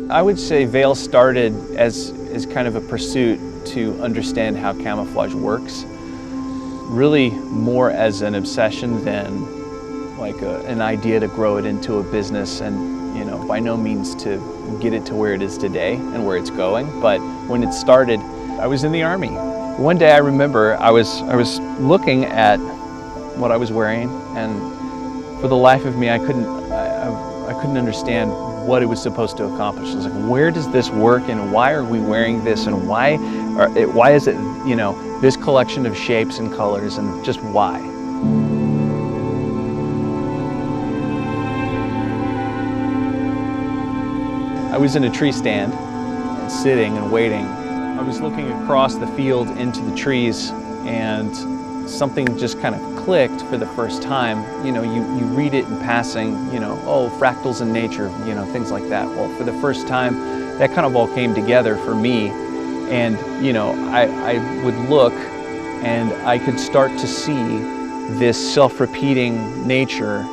I would say Veil started as kind of a pursuit to understand how camouflage works, really more as an obsession than like an idea to grow it into a business, and by no means to get it to where it is today and where it's going. But when it started, I was in the Army. One day I remember I was looking at what I was wearing, and for the life of me I couldn't understand what it was supposed to accomplish. I was like, where does this work, and why are we wearing this, and why is it, this collection of shapes and colors, and just why? I was in a tree stand, and sitting and waiting. I was looking across the field into the trees, and something just kind of clicked for the first time. You read it in passing, oh, fractals in nature, things like that. Well, for the first time, that kind of all came together for me. And, I would look and I could start to see this self-repeating nature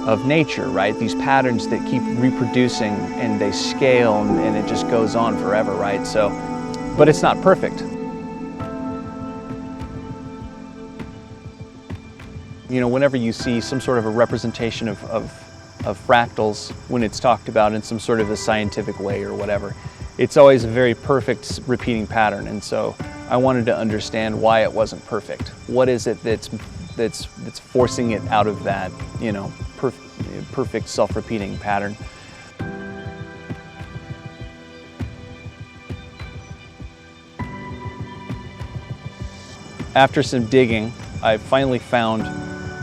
of nature, right? These patterns that keep reproducing, and they scale, and it just goes on forever, right? So, but it's not perfect. Whenever you see some sort of a representation of fractals, when it's talked about in some sort of a scientific way or whatever, it's always a very perfect repeating pattern. And so I wanted to understand why it wasn't perfect. What is it that's forcing it out of that, perfect self-repeating pattern? After some digging, I finally found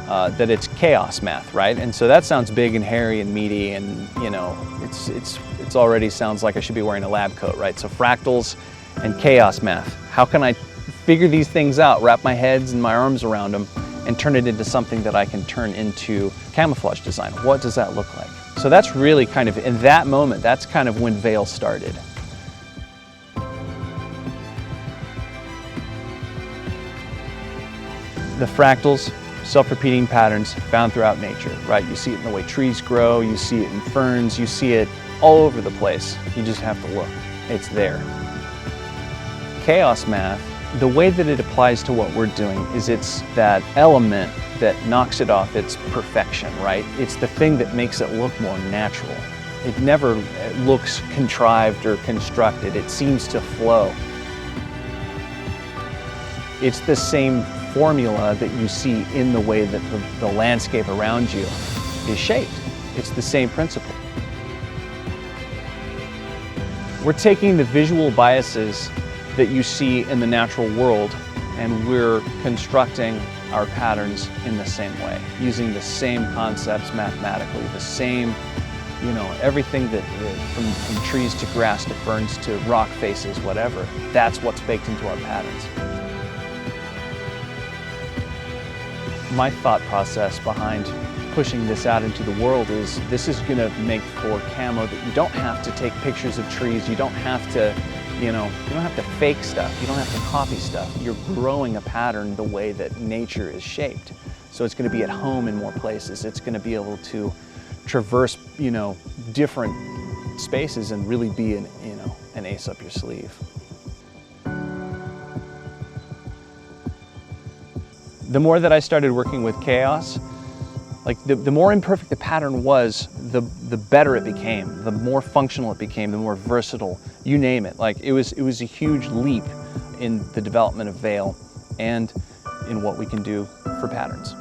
that it's chaos math, right? And so that sounds big and hairy and meaty, and it's already sounds like I should be wearing a lab coat, right? So fractals and chaos math. How can I figure these things out, wrap my heads and my arms around them, and turn it into something that I can turn into camouflage design? What does that look like? So that's really kind of, in that moment, that's kind of when Veil started. The fractals, self-repeating patterns found throughout nature, right? You see it in the way trees grow, you see it in ferns, you see it all over the place. You just have to look. It's there. Chaos math, the way that it applies to what we're doing is it's that element that knocks it off its perfection, right? It's the thing that makes it look more natural. It never looks contrived or constructed. It seems to flow. It's the same formula that you see in the way that the landscape around you is shaped. It's the same principle. We're taking the visual biases that you see in the natural world, and we're constructing our patterns in the same way, using the same concepts mathematically, the same, everything that from trees to grass to ferns to rock faces, whatever. That's what's baked into our patterns. My thought process behind pushing this out into the world is this is going to make for camo that you don't have to take pictures of trees, you don't have to, you don't have to fake stuff, you don't have to copy stuff. You're growing a pattern the way that nature is shaped. So it's going to be at home in more places. It's going to be able to traverse, different spaces and really be an ace up your sleeve. The more that I started working with chaos, like the more imperfect the pattern was, the better it became, the more functional it became, the more versatile, you name it. Like it was a huge leap in the development of Veil and in what we can do for patterns.